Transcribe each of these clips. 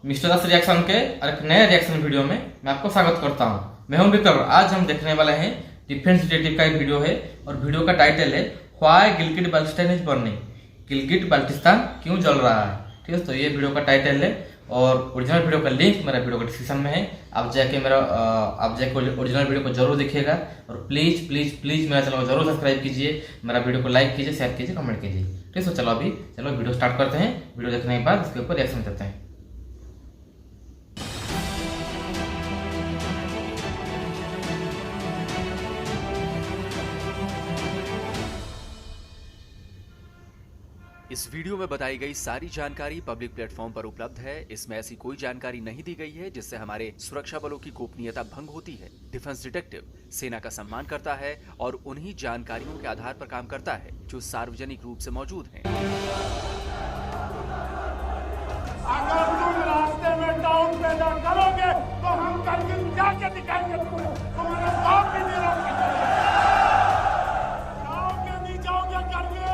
Mister दास reaction के और एक नए रिएक्शन वीडियो में मैं आपको स्वागत करता हूं। मैं हूं विक्रम। आज हम देखने वाले हैं डिफेंस डिटेक्टिव का एक वीडियो है और वीडियो का टाइटल है why Gilgit Baltistan is burning. Gilgit Baltistan क्यों जल रहा है। ठीक है, तो ये वीडियो का टाइटल है और ओरिजिनल वीडियो का लिंक मेरा वीडियो का डिस्क्रिप्शन में है। आप जाके ओरिजिनल वीडियो को जरूर देखिएगा और प्लीज प्लीज प्लीज मेरा चैनल को जरूर सब्सक्राइब कीजिए, मेरा वीडियो को लाइक कीजिए, शेयर कीजिए, कमेंट कीजिए। ठीक है, तो चलो वीडियो स्टार्ट करते हैं। वीडियो देखने के बाद उसके ऊपर रिएक्शन करते हैं। इस वीडियो में बताई गई सारी जानकारी पब्लिक प्लेटफॉर्म पर उपलब्ध है। इसमें ऐसी कोई जानकारी नहीं दी गई है जिससे हमारे सुरक्षा बलों की गोपनीयता भंग होती है। डिफेंस डिटेक्टिव सेना का सम्मान करता है और उन्हीं जानकारियों के आधार पर काम करता है जो सार्वजनिक रूप से मौजूद हैं। अगर तुम रास्ते में डाउन पैदा करोगे तो हम करगिल जाके दिखाएंगे तुम्हें, तुम्हारे बाप भी नहीं रोक सकेंगे। जाओगे नहीं जाओगे करगिल,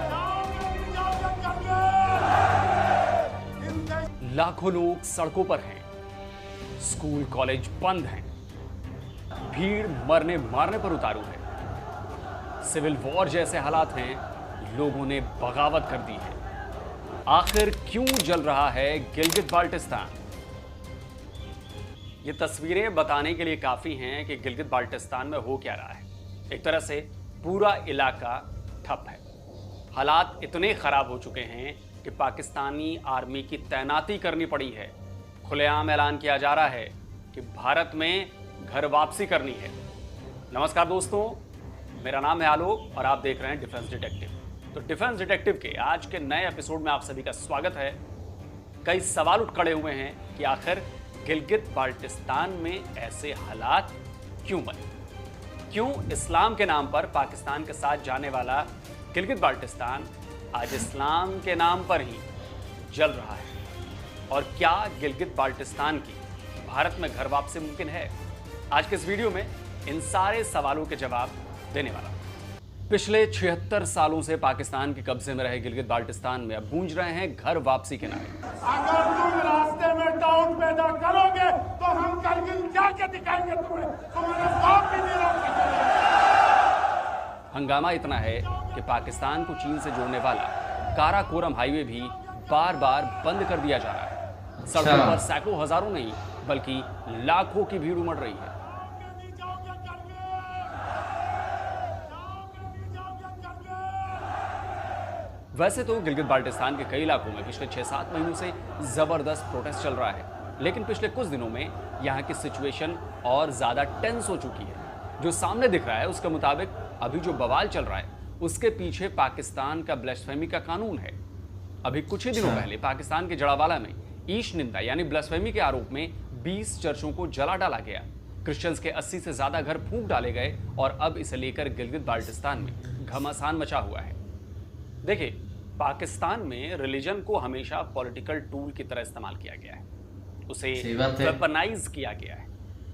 जाओगे नहीं जाओगे करगिल। लाखों लोग सड़कों पर हैं, स्कूल कॉलेज बंद हैं, भीड़ मरने मारने पर उतारू है, सिविल वॉर जैसे हालात हैं, लोगों ने बगावत कर दी है। आखिर क्यों जल रहा है गिलगित बाल्टिस्तान? ये तस्वीरें बताने के लिए काफी हैं कि गिलगित बाल्टिस्तान में हो क्या रहा है। एक तरह से पूरा इलाका ठप है। हालात इतने खराब हो चुके हैं कि पाकिस्तानी आर्मी की तैनाती करनी पड़ी है। खुलेआम ऐलान किया जा रहा है कि भारत में घर वापसी करनी है। नमस्कार दोस्तों, मेरा नाम है आलोक और आप देख रहे हैं डिफेंस डिटेक्टिव। तो डिफेंस डिटेक्टिव के आज के नए एपिसोड में आप सभी का स्वागत है। कई सवाल उठ खड़े हुए हैं कि आखिर गिलगित बाल्टिस्तान में ऐसे हालात क्यों बने, क्यों इस्लाम के नाम पर पाकिस्तान के साथ जाने वाला गिलगित बाल्टिस्तान आज इस्लाम के नाम पर ही जल रहा है, और क्या गिलगित बाल्टिस्तान की भारत में घर वापसी मुमकिन है। आज के इस वीडियो में इन सारे सवालों के जवाब देने वाला हूं। पिछले 76 सालों से पाकिस्तान के कब्जे में रहे गिलगित बाल्टिस्तान में अब गूंज रहे हैं घर वापसी के नारे। अगर तुम रास्ते में डाउन पैदा करोगे तो हम करगिल जाके दिखाएंगे तुम्हें, तुम्हारे बाप भी नहीं रोक सकेंगे। हंगामा इतना है कि पाकिस्तान को चीन से जोड़ने वाला काराकोरम हाईवे भी बार बार बंद कर दिया जा रहा है। सड़कों पर सैकड़ों हजारों नहीं बल्कि लाखों की भीड़ उमड़ रही है। वैसे तो गिलगित बाल्टिस्तान के कई इलाकों में पिछले 6-7 महीनों से जबरदस्त प्रोटेस्ट चल रहा है, लेकिन पिछले कुछ दिनों में यहाँ की सिचुएशन और ज्यादा टेंस हो चुकी है। जो सामने दिख रहा है उसके मुताबिक अभी जो बवाल चल रहा है उसके पीछे पाकिस्तान का ब्लास्फेमी का कानून है। अभी कुछ ही दिनों पहले पाकिस्तान के जड़ावाला में ईश निंदा यानी ब्लास्फेमी के आरोप में 20 चर्चों को जला डाला गया। क्रिश्चियंस के 80 से ज्यादा घर फूंक डाले गए और अब इसे लेकर गिलगित बाल्टिस्तान में घमासान मचा हुआ है। देखिए, पाकिस्तान में रिलीजन को हमेशा पॉलिटिकल टूल की तरह इस्तेमाल किया गया है, उसे वेपनाइज किया गया है।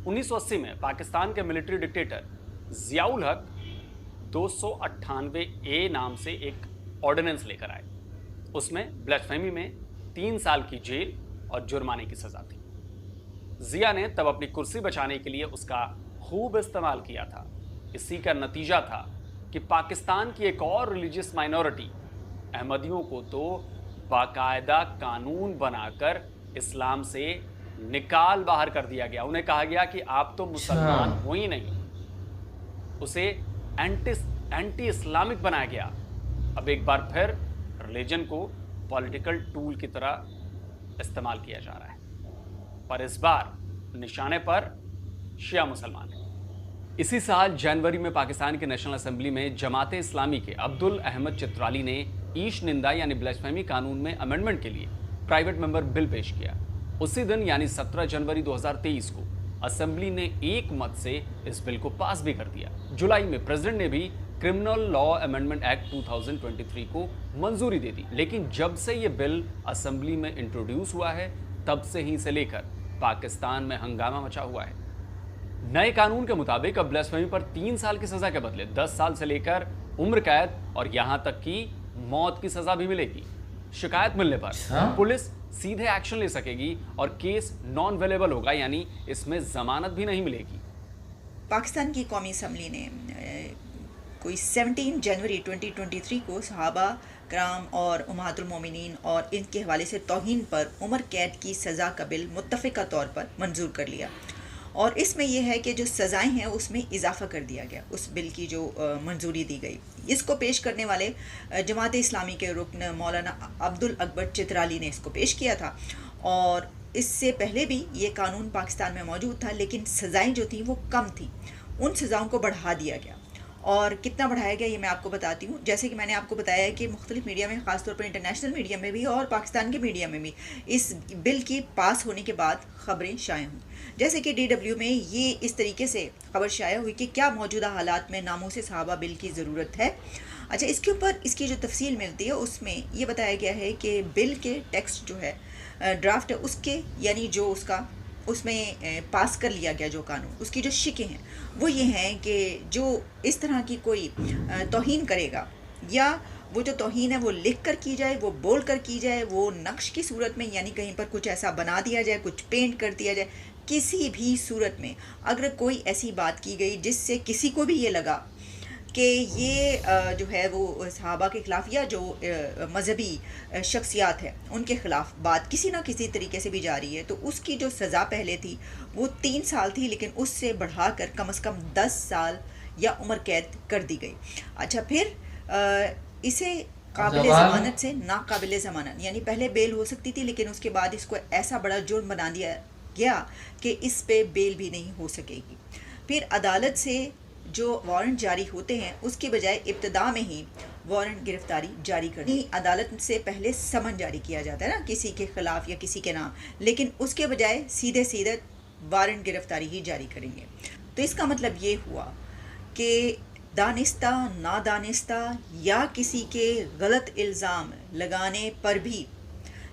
1980 में पाकिस्तान के मिलिट्री डिक्टेटर जियाउल हक 298 ए नाम से एक ऑर्डिनेंस लेकर आए। उसमें ब्लास्फेमी में 3 साल की जेल और जुर्माने की सजा थी। जिया ने तब अपनी कुर्सी बचाने के लिए उसका खूब इस्तेमाल किया था। इसी का नतीजा था कि पाकिस्तान की एक और रिलीजियस माइनॉरिटी अहमदियों को तो बाकायदा कानून बनाकर इस्लाम से निकाल बाहर कर दिया गया। उन्हें कहा गया कि आप तो मुसलमान हो ही नहीं। उसे एंटी इस्लामिक बनाया गया। अब एक बार फिर रिलीजन को पॉलिटिकल टूल की तरह इस्तेमाल किया जा रहा है, पर इस बार निशाने पर शिया मुसलमान है। इसी साल जनवरी में पाकिस्तान के नेशनल असेंबली में जमाते इस्लामी के अब्दुल अहमद चित्राली ने ईश निंदा यानी ब्लास्फेमी कानून में अमेंडमेंट के लिए प्राइवेट मेंबर बिल पेश किया। उसी दिन यानी 17 जनवरी 2023 को असेंबली ने एक मत से इस बिल को पास भी कर दिया। जुलाई में प्रेसिडेंट ने भी क्रिमिनल लॉ अमेंडमेंट एक्ट 2023 को मंजूरी दे दी। लेकिन जब से ये बिल असेंबली में इंट्रोड्यूस हुआ है तब से ही इसे लेकर पाकिस्तान में हंगामा मचा हुआ है। नए कानून के मुताबिक अब ब्लास्फेमी पर 3 साल की सजा के बदले 10 साल से लेकर उम्र कैद और यहां तक कि मौत की सजा भी मिलेगी। शिकायत मिलने पर पुलिस सीधे एक्शन ले सकेगी और केस नॉन अवेलेबल होगा, यानी इसमें जमानत भी नहीं मिलेगी। पाकिस्तान की कौमी असम्बली ने कोई 17 जनवरी 2023 को सहाबा कराम और उम्महातुल मोमिनीन और इनके हवाले से तौहीन पर उम्र कैद की सज़ा का बिल मुत्तफ़िका तौर पर मंजूर कर लिया। और इसमें यह है कि जो सज़ाएं हैं उसमें इजाफ़ा कर दिया गया, उस बिल की जो मंजूरी दी गई। इसको पेश करने वाले जमात इस्लामी के रुकन मौलाना अब्दुल अकबर चित्राली ने इसको पेश किया था। और इससे पहले भी ये कानून पाकिस्तान में मौजूद था, लेकिन सज़ाएं जो थी वो कम थी। उन सज़ाओं को बढ़ा दिया गया। और कितना बढ़ाया गया ये मैं आपको बताती हूँ। जैसे कि मैंने आपको बताया है कि मुख्तलिफ मीडिया में, ख़ासतौर पर इंटरनेशनल मीडिया में भी और पाकिस्तान के मीडिया में भी इस बिल की पास होने के बाद ख़बरें शाया हुई। जैसे कि DW में ये इस तरीके से खबर शाया हुई कि क्या मौजूदा हालात में नामूस सहाबा बिल की ज़रूरत है। अच्छा, इसके ऊपर इसकी जो तफसील मिलती है उसमें ये बताया गया है कि बिल के टेक्स्ट जो है, ड्राफ्ट है उसके, यानी जो उसका उसमें पास कर लिया गया जो कानून, उसकी जो शिकें हैं वो ये हैं कि जो इस तरह की कोई तौहीन करेगा, या वो जो तौहीन है वो लिख कर की जाए, वो बोल कर की जाए, वो नक्श की सूरत में, यानी कहीं पर कुछ ऐसा बना दिया जाए, कुछ पेंट कर दिया जाए, किसी भी सूरत में अगर कोई ऐसी बात की गई जिससे किसी को भी ये लगा कि ये जो है वो सहाबा के ख़िलाफ़ या जो मजहबी शख्सियात है उनके ख़िलाफ़ बात किसी ना किसी तरीके से भी जा रही है, तो उसकी जो सज़ा पहले थी वो 3 साल थी, लेकिन उससे बढ़ाकर कम से कम 10 साल या उम्र कैद कर दी गई। अच्छा, फिर इसे काबिल ज़मानत से नाकाबिल ज़मानत, यानी पहले बेल हो सकती थी, लेकिन उसके बाद इसको ऐसा बड़ा जुर्म बना दिया गया कि इस पे बेल भी नहीं हो सकेगी। फिर अदालत से जो वारंट जारी होते हैं उसके बजाय इब्तिदा में ही वारंट गिरफ्तारी जारी करनी। अदालत से पहले समन जारी किया जाता है ना किसी के ख़िलाफ़ या किसी के नाम, लेकिन उसके बजाय सीधे सीधे वारंट गिरफ्तारी ही जारी करेंगे। तो इसका मतलब ये हुआ कि दानिस्ता नादानिस्ता या किसी के गलत इल्ज़ाम लगाने पर भी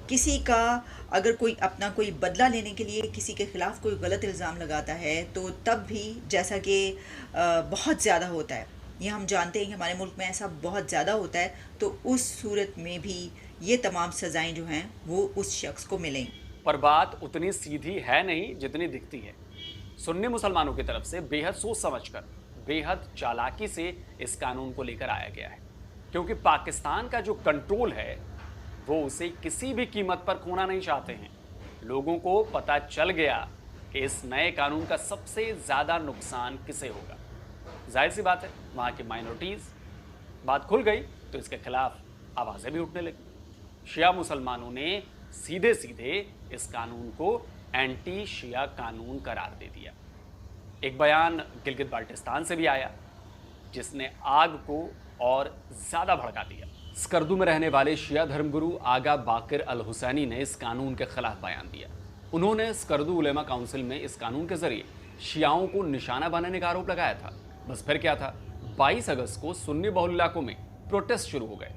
किसी का अगर कोई अपना कोई बदला लेने के लिए किसी के ख़िलाफ़ कोई गलत इल्ज़ाम लगाता है, तो तब भी जैसा कि बहुत ज़्यादा होता है, ये हम जानते हैं कि हमारे मुल्क में ऐसा बहुत ज़्यादा होता है, तो उस सूरत में भी ये तमाम सज़ाएं जो हैं वो उस शख्स को मिलेंगी। पर बात उतनी सीधी है नहीं जितनी दिखती है। सुन्नी मुसलमानों की तरफ से बेहद सोच समझकर, बेहद चालाकी से इस कानून को लेकर आया गया है, क्योंकि पाकिस्तान का जो कंट्रोल है वो उसे किसी भी कीमत पर खोना नहीं चाहते हैं। लोगों को पता चल गया कि इस नए कानून का सबसे ज़्यादा नुकसान किसे होगा। जाहिर सी बात है, वहाँ की माइनॉरिटीज़, बात खुल गई तो इसके खिलाफ आवाज़ें भी उठने लगी। शिया मुसलमानों ने सीधे सीधे इस कानून को एंटी शिया कानून करार दे दिया। एक बयान गिलगित बाल्टिस्तान से भी आया जिसने आग को और ज़्यादा भड़का दिया। स्कर्दू में रहने वाले शिया धर्मगुरु आगा बाकिर अल हुसैनी ने इस कानून के खिलाफ बयान दिया। उन्होंने स्कर्दू उलेमा काउंसिल में इस कानून के जरिए शियाओं को निशाना बनाने का आरोप लगाया था। बस फिर क्या था, 22 अगस्त को सुन्नी बहुल इलाकों में प्रोटेस्ट शुरू हो गए।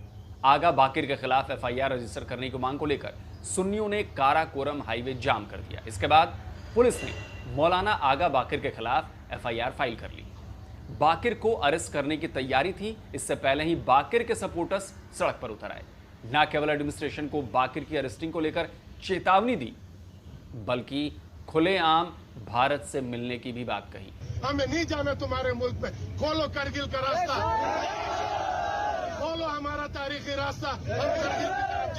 आगा बाकिर के खिलाफ FIR रजिस्टर करने की मांग को लेकर सुन्नियों ने काराकोरम हाईवे जाम कर दिया। इसके बाद पुलिस ने मौलाना आगा बाकिर के खिलाफ FIR फाइल कर ली। बाकिर को अरेस्ट करने की तैयारी थी, इससे पहले ही बाकिर के सपोर्टर्स सड़क पर उतर आए। न केवल एडमिनिस्ट्रेशन को बाकिर की अरेस्टिंग को लेकर चेतावनी दी, बल्कि खुलेआम भारत से मिलने की भी बात कही। हमें नहीं जाना तुम्हारे मुल्क पे, खोलो करगिल का रास्ता, खोलो हमारा तारीखी रास्ता, हम करगिल की तरफ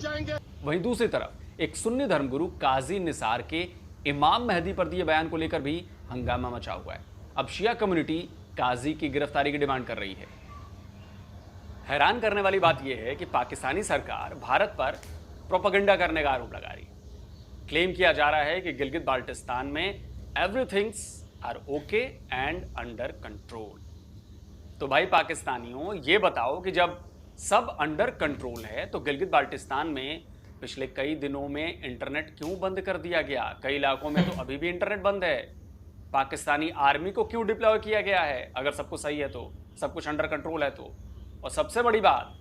जाएंगे। वहीं दूसरी तरफ एक सुन्नी धर्मगुरु काजी निसार के इमाम मेहदी पर दिए बयान को लेकर भी हंगामा मचा हुआ है। अब शिया कम्युनिटी काजी की गिरफ्तारी की डिमांड कर रही है। हैरान करने वाली बात यह है कि पाकिस्तानी सरकार भारत पर प्रोपेगेंडा करने का आरोप लगा रही है। क्लेम किया जा रहा है कि गिलगित बाल्टिस्तान में everythings are okay and under control. तो भाई पाकिस्तानियों, ये बताओ कि जब सब अंडर कंट्रोल है तो गिलगित बाल्टिस्तान में पिछले कई दिनों में इंटरनेट क्यों बंद कर दिया गया? कई इलाकों में तो अभी भी इंटरनेट बंद है। पाकिस्तानी आर्मी को क्यों डिप्लॉय किया गया है अगर सब कुछ सही है तो, सब कुछ अंडर कंट्रोल है तो? और सबसे बड़ी बात,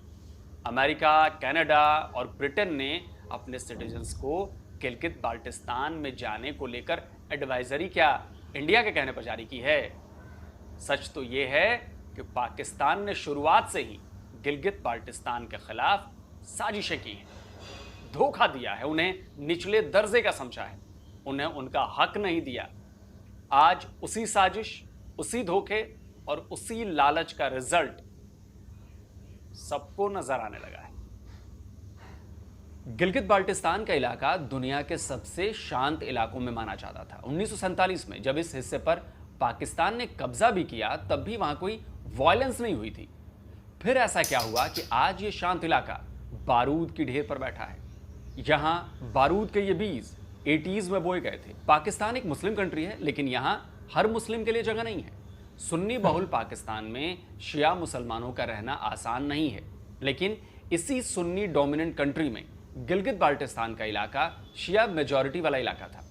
अमेरिका, कनाडा और ब्रिटेन ने अपने सिटीजन्स को गिलगित बाल्टिस्तान में जाने को लेकर एडवाइजरी क्या इंडिया के कहने पर जारी की है? सच तो ये है कि पाकिस्तान ने शुरुआत से ही गिलगित बाल्टिस्तान के खिलाफ साजिशें की हैं। धोखा दिया है, उन्हें निचले दर्जे का समझा है, उन्हें उनका हक नहीं दिया। आज उसी साजिश, उसी धोखे और उसी लालच का रिजल्ट सबको नजर आने लगा है। गिलगित बाल्टिस्तान का इलाका दुनिया के सबसे शांत इलाकों में माना जाता था। 1947 में जब इस हिस्से पर पाकिस्तान ने कब्जा भी किया, तब भी वहां कोई वायलेंस नहीं हुई थी। फिर ऐसा क्या हुआ कि आज ये शांत इलाका बारूद की ढेर पर बैठा है। यहां बारूद के ये बीज 80s में बोए गए थे। पाकिस्तान एक मुस्लिम कंट्री है, लेकिन यहां हर मुस्लिम के लिए जगह नहीं है। सुन्नी बहुल पाकिस्तान में शिया मुसलमानों का रहना आसान नहीं है, लेकिन इसी सुन्नी डोमिनेंट कंट्री में गिलगित बाल्टिस्तान का इलाका शिया मेजॉरिटी वाला इलाका था।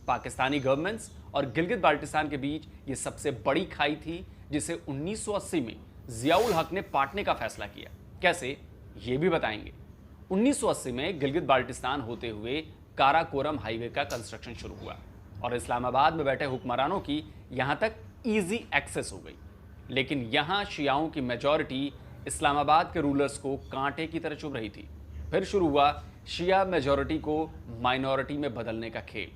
पाकिस्तानी गवर्नमेंट्स और गिलगित बाल्टिस्तान के बीच ये सबसे बड़ी खाई थी, जिसे 1980 में जियाउल हक ने पाटने का फैसला किया। कैसे, ये भी बताएंगे। 1980 में गिलगित बाल्टिस्तान होते हुए काराकोरम हाईवे का कंस्ट्रक्शन शुरू हुआ और इस्लामाबाद में बैठे हुक्मरानों की यहां तक इजी एक्सेस हो गई। लेकिन यहां शियाओं की मेजॉरिटी इस्लामाबाद के रूलर्स को कांटे की तरह चुभ रही थी। फिर शुरू हुआ शिया मेजॉरिटी को माइनॉरिटी में बदलने का खेल।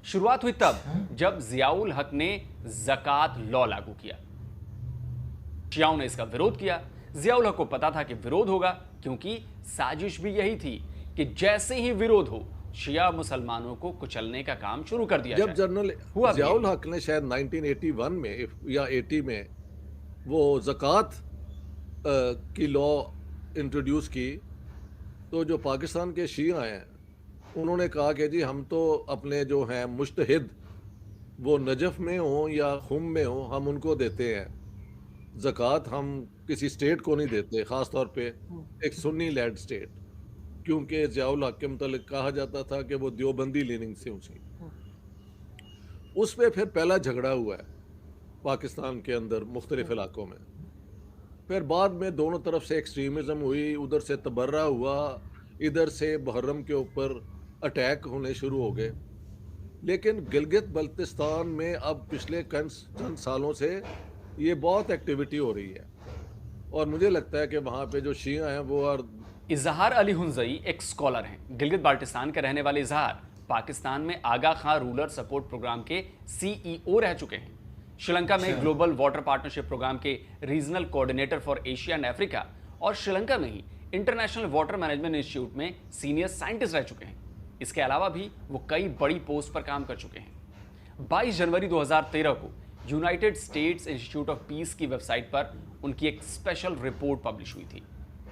शुरुआत हुई तब जब जियाउल हक ने ज़कात लॉ लागू किया। शियाओं ने इसका विरोध किया। जियाउल हक को पता था कि विरोध होगा, क्योंकि साजिश भी यही थी कि जैसे ही विरोध हो, शिया मुसलमानों को कुचलने का काम शुरू कर दिया जब जनरल हुआ जियाउल हक ने शायद 1981 में या 80 में वो ज़कात की लॉ इंट्रोड्यूस की, तो जो पाकिस्तान के शिया हैं उन्होंने कहा कि जी हम तो अपने जो हैं मुश्तहिद, वो नजफ़ में हों या खुम में हों, हम उनको देते हैं ज़कात, हम किसी स्टेट को नहीं देते, ख़ास तौर पे एक सुन्नी लैंड स्टेट, क्योंकि जियाउल हक के मुतालिक कहा जाता था कि वो देवबंदी लीनिंग से उसकी। उस पर फिर पहला झगड़ा हुआ है पाकिस्तान के अंदर मुख्तलिफ इलाकों में। फिर बाद में दोनों तरफ से एक्सट्रीमिज़म हुई, उधर से तबर्रा हुआ, इधर से मुहर्रम के ऊपर अटैक होने शुरू हो गए। लेकिन गिलगित बल्तिस्तान में अब पिछले चंद सालों से ये बहुत एक्टिविटी हो रही है और मुझे लगता है कि वहाँ पे जो शिया हैं वो और इजहार अली हुंजई एक स्कॉलर हैं। गिलगित बाल्टिस्तान के रहने वाले इजहार पाकिस्तान में आगा खां रूरल सपोर्ट प्रोग्राम के सीईओ रह चुके हैं। श्रीलंका में ग्लोबल वाटर पार्टनरशिप प्रोग्राम के regional coordinator for Asia and Africa और श्रीलंका में ही इंटरनेशनल वाटर मैनेजमेंट इंस्टीट्यूट में सीनियर साइंटिस्ट रह चुके हैं। इसके अलावा भी वो कई बड़ी पोस्ट पर काम कर चुके हैं। 22 जनवरी 2013 को United states institute of peace की वेबसाइट पर उनकी एक स्पेशल रिपोर्ट पब्लिश हुई थी।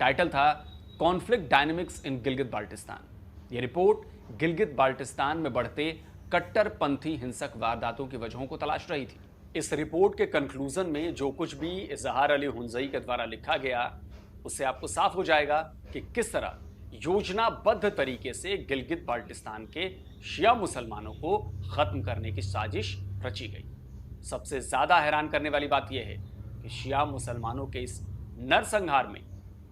टाइटल था कॉन्फ्लिक्ट डायनेमिक्स इन गिलगित बाल्टिस्तान। यह रिपोर्ट गिलगित बाल्टिस्तान में बढ़ते कट्टरपंथी हिंसक वारदातों की वजहों को तलाश रही थी। इस रिपोर्ट के कंक्लूजन में जो कुछ भी इजहार अली हुंजई के द्वारा लिखा गया, उससे आपको साफ हो जाएगा कि किस तरह योजनाबद्ध तरीके से गिलगित बाल्टिस्तान के शिया मुसलमानों को खत्म करने की साजिश रची गई। सबसे ज्यादा हैरान करने वाली बात यह है कि शिया मुसलमानों के इस नरसंहार में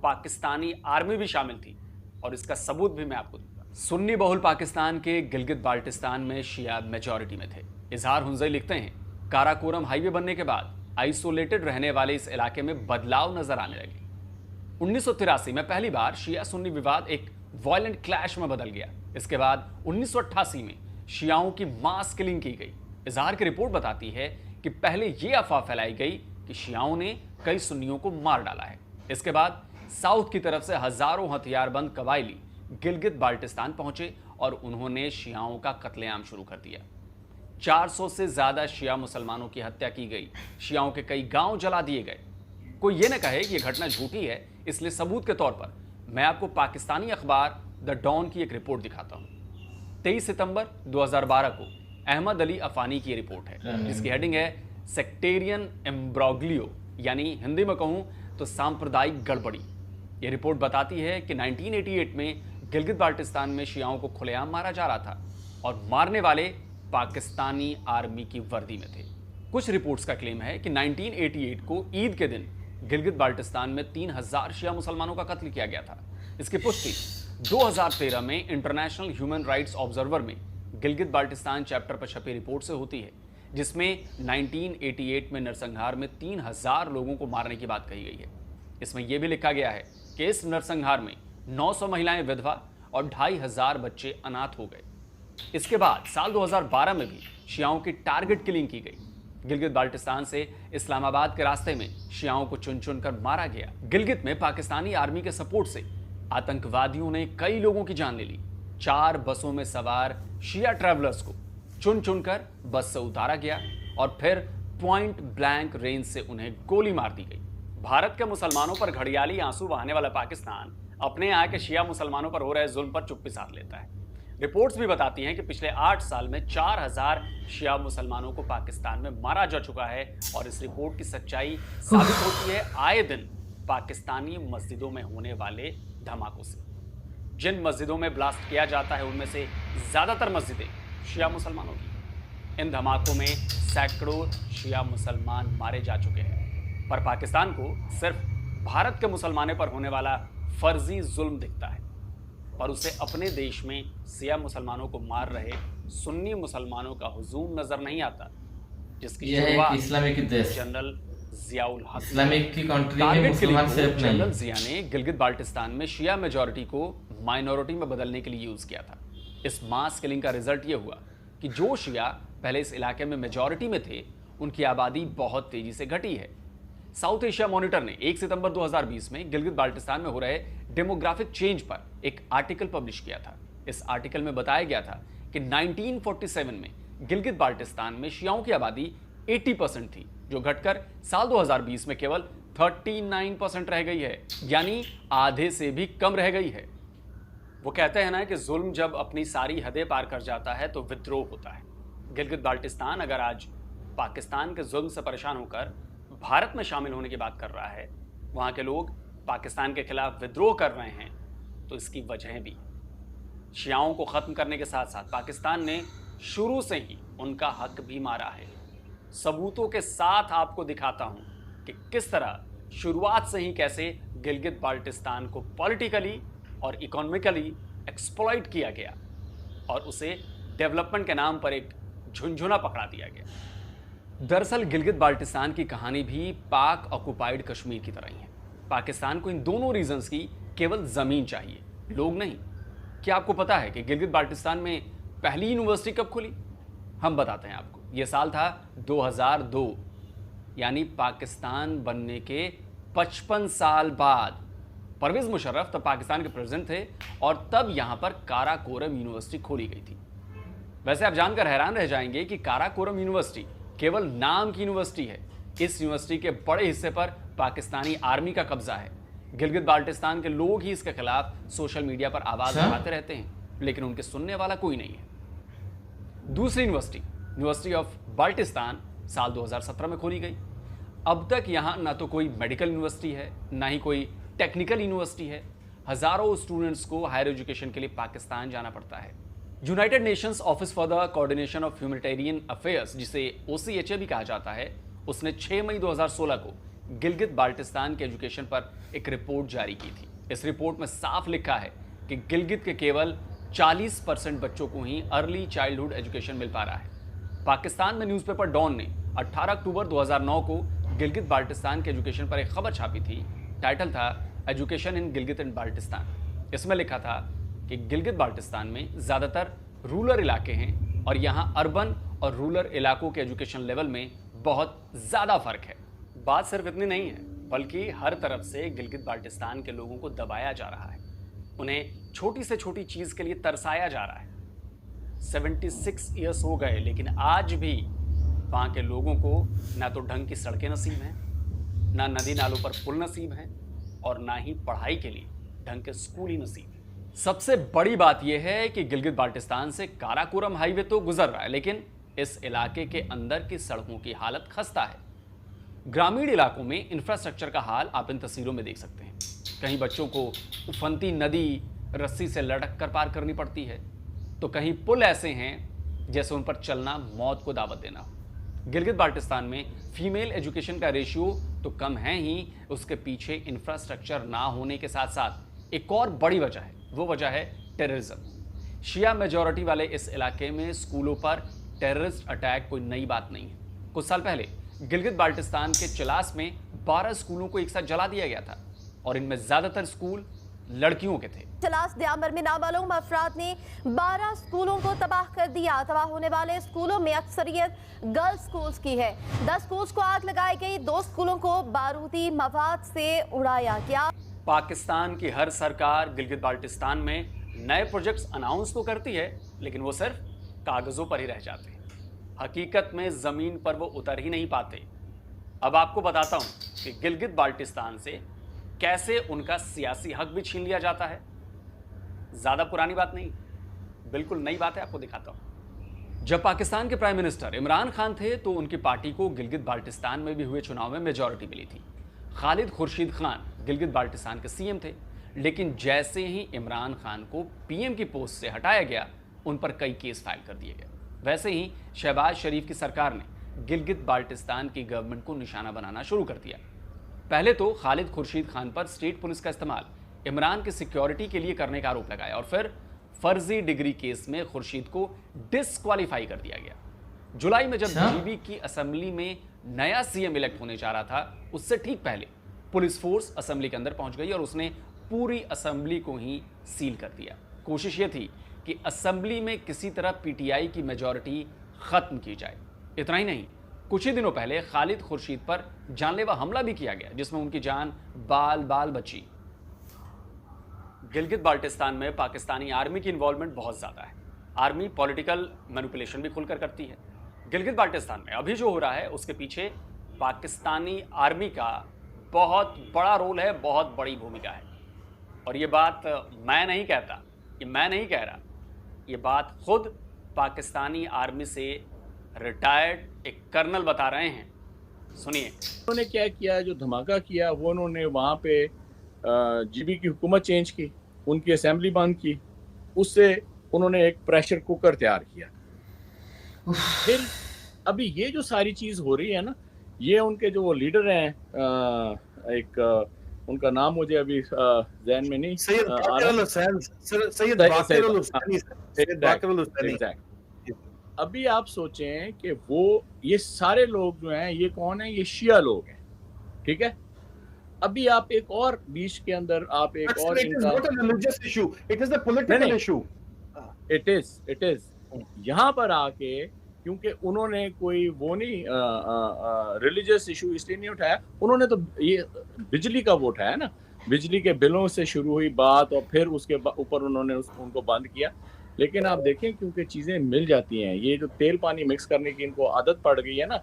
पाकिस्तानी आर्मी भी शामिल थी और इसका सबूत भी मैं आपको दूंगा। सुन्नी बहुल पाकिस्तान के गिलगित बाल्टिस्तान में शिया मेजॉरिटी में थे। इजहार हुंजई लिखते हैं, काराकोरम हाईवे बनने के बाद आइसोलेटेड रहने वाले इस इलाके में बदलाव नजर आने लगे। 1983 में पहली बार शिया सुन्नी विवाद एक वायलेंट क्लैश में बदल गया। इसके बाद 1988 में शियाओं की मास किलिंग की गई। इजहार की रिपोर्ट बताती है कि पहले ये अफवाह फैलाई गई कि शियाओं ने कई सुन्नियों को मार डाला है। इसके बाद साउथ की तरफ से हजारों हथियारबंद कबायली गिलगित बाल्टिस्तान पहुंचे और उन्होंने शियाओं का कत्लेआम शुरू कर दिया। 400 से ज्यादा शिया मुसलमानों की हत्या की गई। शियाओं के कई गांव जला दिए गए। कोई ये न कहे कि यह घटना झूठी है, इसलिए सबूत के तौर पर मैं आपको पाकिस्तानी अखबार द डॉन की एक रिपोर्ट दिखाता हूं। 23 सितंबर 2012 को अहमद अली अफानी की रिपोर्ट है, जिसकी हेडिंग है सेक्टेरियन एम्ब्रोग्लियो, यानी हिंदी में कहूं तो सांप्रदायिक गड़बड़ी। यह रिपोर्ट बताती है कि 1988 में गिलगित बाल्टिस्तान में शियाओं को खुलेआम मारा जा रहा था और मारने वाले पाकिस्तानी आर्मी की वर्दी में थे। कुछ रिपोर्ट्स का क्लेम है कि 1988 को ईद के दिन गिलगित बाल्टिस्तान में 3000 शिया मुसलमानों का कत्ल किया गया था। इसकी पुष्टि 2013 में इंटरनेशनल ह्यूमन राइट्स ऑब्जर्वर में गिलगित बाल्टिस्तान चैप्टर पर छपी रिपोर्ट से होती है, जिसमें 1988 में नरसंहार में 3000 लोगों को मारने की बात कही गई है। इसमें यह भी लिखा गया है कि इस नरसंहार में 900 महिलाएं विधवा और 2500 बच्चे अनाथ हो गए। इसके बाद साल 2012 में भी शियाओं की टारगेट किलिंग की गई। गिलगित बाल्टिस्तान से इस्लामाबाद के रास्ते में शियाओं को चुन चुन कर मारा गया। गिलगित में पाकिस्तानी आर्मी के सपोर्ट से आतंकवादियों ने कई लोगों की जान ले ली। 4 बसों में सवार शिया ट्रैवलर्स को चुन चुनकर बस से उतारा गया और फिर पॉइंट ब्लैंक रेंज से उन्हें गोली मार दी गई। भारत के मुसलमानों पर घड़ियाली आंसू बहाने वाला पाकिस्तान अपने यहाँ के शिया मुसलमानों पर हो रहे जुल्म पर चुप्पी साध लेता है। रिपोर्ट्स भी बताती हैं कि पिछले 8 साल में 4000 शिया मुसलमानों को पाकिस्तान में मारा जा चुका है और इस रिपोर्ट की सच्चाई साबित होती है आए दिन पाकिस्तानी मस्जिदों में होने वाले धमाकों से। जिन मस्जिदों में ब्लास्ट किया जाता है उनमें से ज्यादातर मस्जिदें शिया मुसलमानों की। इन धमाकों में सैकड़ों शिया मुसलमान मारे जा चुके हैं, पर पाकिस्तान को सिर्फ भारत के मुसलमानों पर होने वाला फर्जी जुल्म दिखता है और उसे अपने देश में शिया मुसलमानों को मार रहे सुन्नी मुसलमानों का हुजूम नजर नहीं आता, जिसकी शुरुआत इस्लामिक देश जनरल जियाउल हक इस्लामिक की कंट्री में मुसलमान सिर्फ जनरल नहीं। जिया ने गिलगित बाल्टिस्तान में शिया मेजॉरिटी को माइनॉरिटी में बदलने के लिए यूज किया था। इस मास किलिंग का रिजल्ट ये हुआ कि जो शिया पहले इस इलाके में मेजॉरिटी में थे उनकी आबादी बहुत तेजी से घटी है। साउथ एशिया मॉनिटर ने 1 सितंबर 2020 में गिलगित बाल्टिस्तान में हो रहे डेमोग्राफिक चेंज पर एक आर्टिकल पब्लिश किया था। इस आर्टिकल में बताया गया था कि 1947 में गिलगित बाल्टिस्तान में शियाओं की आबादी 80% थी, जो घटकर साल 2020 में केवल 39% रह गई है, यानी आधे से भी कम रह गई है। वो कहते हैं ना कि जुल्म जब अपनी सारी हदें पार कर जाता है तो विद्रोह होता है। गिलगित बाल्टिस्तान अगर आज पाकिस्तान के जुल्म से परेशान होकर भारत में शामिल होने की बात कर रहा है, वहाँ के लोग पाकिस्तान के खिलाफ विद्रोह कर रहे हैं, तो इसकी वजहें भी। शियाओं को ख़त्म करने के साथ साथ पाकिस्तान ने शुरू से ही उनका हक भी मारा है। सबूतों के साथ आपको दिखाता हूँ कि किस तरह शुरुआत से ही कैसे गिलगित बाल्टिस्तान को पॉलिटिकली और इकोनॉमिकली एक्सप्लॉइट किया गया और उसे डेवलपमेंट के नाम पर एक झुंझुना पकड़ा दिया गया। दरअसल गिलगित बाल्टिस्तान की कहानी भी पाक ऑक्युपाइड कश्मीर की तरह ही है। पाकिस्तान को इन दोनों रीजंस की केवल ज़मीन चाहिए, लोग नहीं। क्या आपको पता है कि गिलगित बाल्टिस्तान में पहली यूनिवर्सिटी कब खुली? हम बताते हैं आपको। यह साल था 2002, यानी पाकिस्तान बनने के 55 साल बाद। परवेज़ मुशर्रफ तब पाकिस्तान के प्रेसिडेंट थे और तब यहां पर काराकोरम यूनिवर्सिटी खोली गई थी। वैसे आप जानकर हैरान रह जाएंगे कि काराकोरम यूनिवर्सिटी केवल नाम की यूनिवर्सिटी है। इस यूनिवर्सिटी के बड़े हिस्से पर पाकिस्तानी आर्मी का कब्जा है। गिलगित बाल्टिस्तान के लोग ही इसके खिलाफ सोशल मीडिया पर आवाज उठाते रहते हैं, लेकिन उनके सुनने वाला कोई नहीं है। दूसरी यूनिवर्सिटी ऑफ बाल्टिस्तान साल 2017 में खोली गई। अब तक यहाँ ना तो कोई मेडिकल यूनिवर्सिटी है, ना ही कोई टेक्निकल यूनिवर्सिटी है। हजारों स्टूडेंट्स को हायर एजुकेशन के लिए पाकिस्तान जाना पड़ता है। United Nations office for the coordination of humanitarian affairs, जिसे OCHA भी कहा जाता है, उसने 6 मई 2016 को गिलगित बाल्टिस्तान के एजुकेशन पर एक रिपोर्ट जारी की थी। इस रिपोर्ट में साफ लिखा है कि गिलगित के केवल 40% बच्चों को ही अर्ली चाइल्डहुड एजुकेशन मिल पा रहा है। पाकिस्तान में न्यूज़पेपर डॉन ने 18 अक्टूबर 2009 को गिलगित बाल्टिस्तान के एजुकेशन पर एक खबर छापी थी। टाइटल था education in Gilgit and Baltistan. इसमें लिखा था कि गिलगित बाल्टिस्तान में ज़्यादातर रूरल इलाके हैं और यहाँ अर्बन और रूरल इलाकों के एजुकेशन लेवल में बहुत ज़्यादा फ़र्क है। बात सिर्फ इतनी नहीं है, बल्कि हर तरफ से गिलगित बाल्टिस्तान के लोगों को दबाया जा रहा है। उन्हें छोटी से छोटी चीज़ के लिए तरसाया जा रहा है। 76 ईयर्स हो गए, लेकिन आज भी वहाँ के लोगों को ना तो ढंग की सड़कें नसीब हैं, ना नदी नालों पर पुल नसीब हैं और ना ही पढ़ाई के लिए ढंग के स्कूल ही नसीब है। सबसे बड़ी बात यह है कि गिलगित बाल्टिस्तान से काराकोरम हाईवे तो गुजर रहा है, लेकिन इस इलाके के अंदर की सड़कों की हालत खस्ता है। ग्रामीण इलाकों में इंफ्रास्ट्रक्चर का हाल आप इन तस्वीरों में देख सकते हैं। कहीं बच्चों को उफनती नदी रस्सी से लटक कर पार करनी पड़ती है, तो कहीं पुल ऐसे हैं जैसे उन पर चलना मौत को दावत देना हो। गिलगित बाल्टिस्तान में फीमेल एजुकेशन का रेशियो तो कम है ही, उसके पीछे इंफ्रास्ट्रक्चर ना होने के साथ साथ एक और बड़ी वजह है, वो वजह है टेररिज्म। शिया मेजॉरिटी वाले इस इलाके में स्कूलों पर टेररिस्ट अटैक कोई नई बात नहीं है। कुछ साल पहले गिलगित बाल्टिस्तान के चिलास में 12 स्कूलों को एक साथ जला दिया गया था और इनमें ज़्यादातर स्कूल लड़कियों के थे। लास्ट दिसंबर में नामालूम अफराद ने 12 स्कूलों को तबाह कर दिया। तबाह होने वाले स्कूलों में अक्सरियत गर्ल्स स्कूल्स की है। 10 स्कूल्स को आग लगाई गई, 2 स्कूलों को बारूदी मवाद से उड़ाया गया। पाकिस्तान की हर सरकार गिलगित बाल्टिस्तान में नए प्रोजेक्ट्स अनाउंस तो करती है, लेकिन वो सिर्फ कागजों पर ही रह जाते हैं। हकीकत में जमीन पर वो उतर ही नहीं पाते। अब आपको बताता हूं कि गिलगित बाल्टिस्तान से कैसे उनका सियासी हक भी छीन लिया जाता है। ज्यादा पुरानी बात नहीं, बिल्कुल नई बात है, आपको दिखाता हूं। जब पाकिस्तान के प्राइम मिनिस्टर इमरान खान थे तो उनकी पार्टी को गिलगित बाल्टिस्तान में भी हुए चुनाव में मेजॉरिटी मिली थी। खालिद खुर्शीद खान गिलगित बाल्टिस्तान के सीएम थे, लेकिन जैसे ही इमरान खान को पीएम की पोस्ट से हटाया गया, उन पर कई केस फाइल कर दिए गए। वैसे ही शहबाज शरीफ की सरकार ने गिलगित बाल्टिस्तान की गवर्नमेंट को निशाना बनाना शुरू कर दिया। पहले तो खालिद खुर्शीद खान पर स्टेट पुलिस का इस्तेमाल इमरान की सिक्योरिटी के लिए करने का आरोप लगाया और फिर फर्जी डिग्री केस में खुर्शीद को डिस्क्वालीफाई कर दिया गया। जुलाई में जब जीबी की असेंबली में नया सीएम इलेक्ट होने जा रहा था, उससे ठीक पहले पुलिस फोर्स असेंबली के अंदर पहुंच गई और उसने पूरी असेंबली को ही सील कर दिया। कोशिश ये थी कि असेंबली में किसी तरह पीटीआई की मेजॉरिटी खत्म की जाए। इतना ही नहीं, कुछ ही दिनों पहले खालिद खुर्शीद पर जानलेवा हमला भी किया गया, जिसमें उनकी जान बाल बाल बची। गिलगित बाल्टिस्तान में पाकिस्तानी आर्मी की इन्वॉल्वमेंट बहुत ज़्यादा है। आर्मी पॉलिटिकल मैनिपुलेशन भी खुलकर करती है। गिलगित बाल्टिस्तान में अभी जो हो रहा है, उसके पीछे पाकिस्तानी आर्मी का बहुत बड़ा रोल है, बहुत बड़ी भूमिका है। और ये बात मैं नहीं कहता, ये मैं नहीं कह रहा, ये बात खुद पाकिस्तानी आर्मी से रिटायर्ड एक कर्नल बता रहे हैं। सुनिए। उन्होंने क्या किया, जो धमाका किया वो उन्होंने वहाँ पे जीबी की हुकूमत चेंज की, उनकी असेंबली बंद की, उससे उन्होंने एक प्रेशर कुकर तैयार किया। फिर अभी ये जो सारी चीज़ हो रही है ना, ये उनके जो लीडर हैं, एक उनका नाम मुझे अभी जहन में नहीं, अभी आप सोचें कि वो ये सारे लोग जो हैं, ये कौन है, ये शिया लोग हैं, ठीक है। अभी आप एक और बीच के अंदर आप एक और इट इज यहाँ पर आके, क्योंकि उन्होंने कोई वो नहीं रिलीजियस इशू इसलिए नहीं उठाया, उन्होंने तो ये बिजली का वो उठाया ना, बिजली के बिलों से शुरू हुई बात और फिर उसके ऊपर उन्होंने उनको बंद किया। लेकिन आप देखें, क्योंकि चीज़ें मिल जाती हैं, ये जो तेल पानी मिक्स करने की इनको आदत पड़ गई है ना।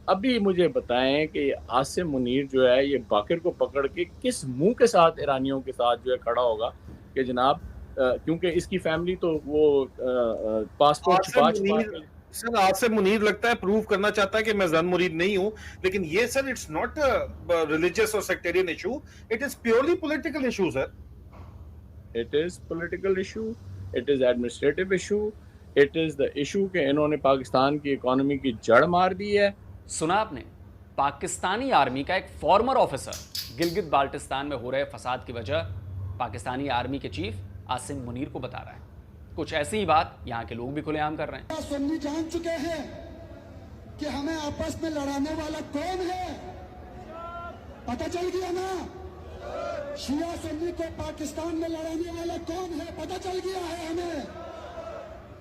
अभी मुझे बताएं कि आसिम मुनीर जो है, ये बाकिर को पकड़ के किस मुंह के साथ ईरानियों के साथ जो है खड़ा होगा कि जनाब, क्योंकि इसकी फैमिली तो वो पासपोर्ट छुपा सर, आसिम मुनीर लगता है प्रूव करना चाहता है कि मैं जन मुरीद नहीं हूं, लेकिन ये सर इट्स नॉट रिलीजियस और sectarian issue, it is purely political issue sir. It is political issue, it is administrative issue, it is the issue कि इन्होंने पाकिस्तान की इकोनॉमी की जड़ मार दी है। सुना आपने, पाकिस्तानी आर्मी का एक फॉर्मर ऑफिसर गिलगित बाल्टिस्तान में हो रहे फसाद की वजह पाकिस्तानी आर्मी के चीफ आसिम मुनीर को बता रहा है। कुछ ऐसी ही बात यहाँ के लोग भी खुलेआम कर रहे हैं। सुन्नी जान चुके हैं कि हमें आपस में लड़ाने वाला कौन है, पता चल गया ना। शिया सुन्नी को पाकिस्तान में लड़ाने वाला कौन है, पता चल गया है हमें।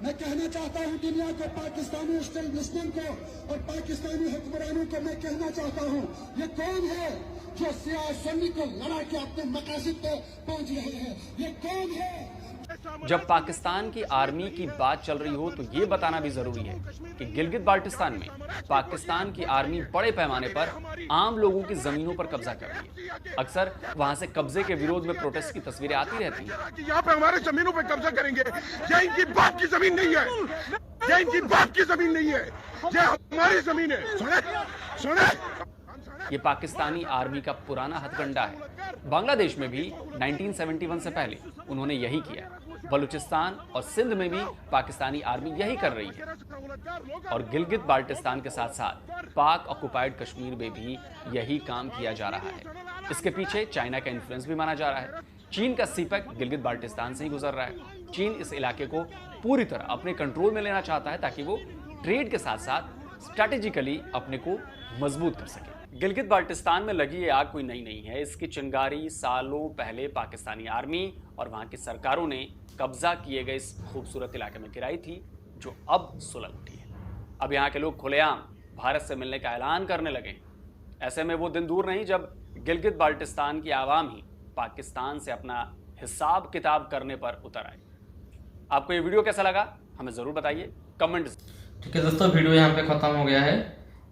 मैं कहना चाहता हूं दुनिया को, पाकिस्तानी स्टेट मुस्लिम को और पाकिस्तानी हुक्मरानों को मैं कहना चाहता हूं, ये कौन है जो शिया सुन्नी को लड़ा के अपने मकासद पे पहुंच रहे हैं, ये कौन है। जब पाकिस्तान की आर्मी की बात चल रही हो तो ये बताना भी जरूरी है कि गिलगित बाल्टिस्तान में पाकिस्तान की आर्मी बड़े पैमाने पर आम लोगों की जमीनों पर कब्जा कर रही है। अक्सर वहां से कब्जे के विरोध में प्रोटेस्ट की तस्वीरें आती रहती हैं। यहाँ पे हमारे जमीनों पे कब्जा करेंगे, ये इनकी बाप की जमीन नहीं है, ये इनकी बाप की जमीन नहीं है, ये हमारी जमीन है। सुने ये पाकिस्तानी आर्मी का पुराना हथकंडा है। बांग्लादेश में भी 1971 से पहले उन्होंने यही किया। बलूचिस्तान और सिंध में भी पाकिस्तानी आर्मी यही कर रही है और गिलगित बाल्टिस्तान के साथ साथ पाक ऑक्युपाइड कश्मीर में भी यही काम किया जा रहा है। इसके पीछे चाइना का इन्फ्लुएंस भी माना जा रहा है। चीन का सीपैक गिलगित बाल्टिस्तान से ही गुजर रहा है। चीन इस इलाके को पूरी तरह अपने कंट्रोल में लेना चाहता है ताकि वो ट्रेड के साथ साथ स्ट्रैटेजिकली अपने को मजबूत कर सके। गिलगित बाल्टिस्तान में लगी ये आग कोई नई नहीं है। इसकी चिंगारी सालों पहले पाकिस्तानी आर्मी और वहां की सरकारों ने कब्जा किए गए इस खूबसूरत इलाके में गिराई थी, जो अब सुलग उठी है। अब यहाँ के लोग खुलेआम भारत से मिलने का ऐलान करने लगे हैं। ऐसे में वो दिन दूर नहीं जब गिलगित बाल्टिस्तान की आवाम ही पाकिस्तान से अपना हिसाब किताब करने पर उतर आए। आपको ये वीडियो कैसा लगा हमें ज़रूर बताइए कमेंट। ठीक है दोस्तों, वीडियो यहाँ पे ख़त्म हो गया है।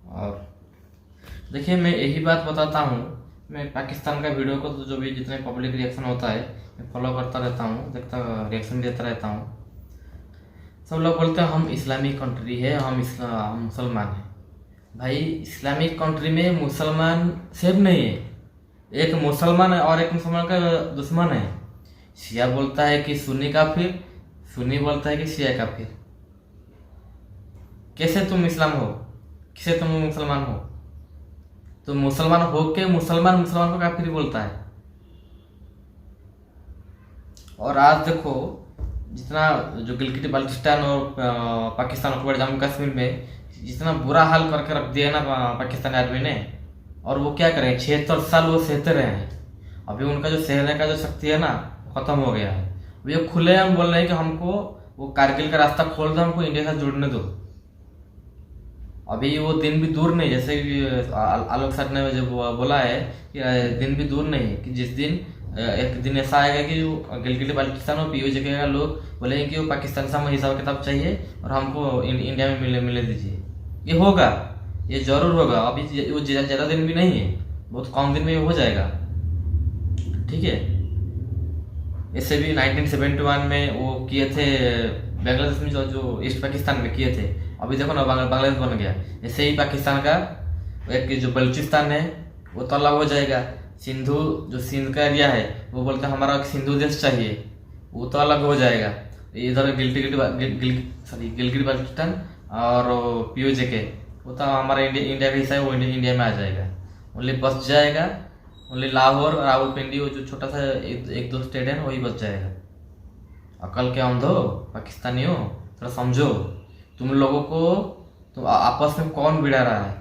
और देखिए, मैं यही बात बताता हूँ, मैं पाकिस्तान का वीडियो को तो जो भी जितने पब्लिक रिएक्शन होता है मैं फॉलो करता रहता हूँ, देखता रिएक्शन देता रहता हूँ। सब लोग बोलते हैं हम इस्लामिक कंट्री है, हम मुसलमान हैं। भाई, इस्लामिक कंट्री में मुसलमान सेफ नहीं है। एक मुसलमान है और एक मुसलमान का दुश्मन है। शिया बोलता है कि सुन्नी काफिर, सुन्नी बोलता है कि शिया काफिर। कैसे तुम इस्लाम हो, कैसे तुम मुसलमान हो? तो मुसलमान हो के मुसलमान को काफिर बोलता है। और आज देखो, जितना जो गिलगित बाल्टिस्तान और पाकिस्तान और जम्मू कश्मीर में जितना बुरा हाल करके रख दिया ना पाकिस्तानी आदमी ने, और वो क्या करें, 76 साल वो सहते रहे हैं। अभी उनका जो सहने का जो शक्ति है ना खत्म हो गया है। वो खुले हम बोल रहे हैं कि हमको वो कारगिल का रास्ता खोल दो, हमको इंडिया से जुड़ने दो। अभी वो दिन भी दूर नहीं, जैसे आलोक सर ने जो बोला है कि दिन भी दूर नहीं है कि जिस दिन एक दिन ऐसा आएगा कि गिलगित बाल्टिस्तान और पीओजे के लोग बोलेंगे कि वो पाकिस्तान से हमें हिसाब किताब चाहिए और हमको इंडिया में मिले दीजिए। ये होगा, ये जरूर होगा। अभी वो ज़्यादा दिन भी नहीं है, बहुत कम दिन में हो जाएगा। ठीक है, इससे भी 1971 में वो किए थे बांग्लादेश में, जो ईस्ट पाकिस्तान में किए थे। अभी देखो ना बांग्लादेश बन गया। ऐसे ही पाकिस्तान का एक जो बलूचिस्तान है वो तो अलग हो जाएगा। सिंधु जो सिंध का एरिया है वो बोलते हैं हमारा सिंधु देश चाहिए, वो तो अलग हो जाएगा। इधर गिलगित बाल्टिस्तान और पीओजे के वो तो हमारा इंडिया का हिस्सा है, वो इंडिया में आ जाएगा। ओनली बच जाएगा, ओनली लाहौर और रावलपिंडी, वो जो छोटा सा एक दो स्टेट है वही बच जाएगा। अकल के अंधो पाकिस्तानियों, थोड़ा समझो। तुम लोगों को तो आपस में कौन भिड़ा रहा है,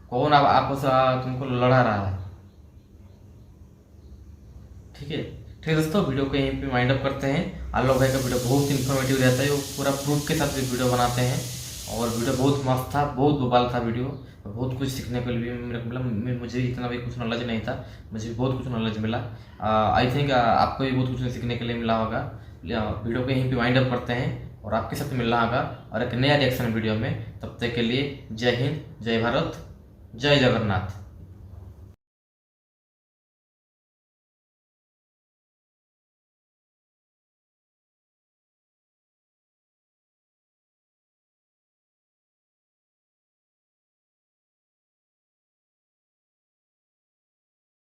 कौन आपस तुमको लड़ा रहा है? ठीक है दोस्तों, वीडियो को यहीं पे वाइंड अप करते हैं। आलोक भाई का वीडियो बहुत इन्फॉर्मेटिव रहता है, वो पूरा प्रूफ के साथ वीडियो बनाते हैं और वीडियो बहुत मस्त था, बहुत बवाल था वीडियो। बहुत कुछ सीखने को भी मतलब मुझे इतना भी कुछ नॉलेज नहीं था, मुझे भी बहुत कुछ नॉलेज मिला। आई थिंक आपको भी बहुत कुछ सीखने के लिए मिला होगा। वीडियो को यहीं पे वाइंड अप करते हैं और आपके साथ मिल रहा होगा और एक नया रिएक्शन वीडियो में। तब तक के लिए जय हिंद, जय भारत, जय जगन्नाथ।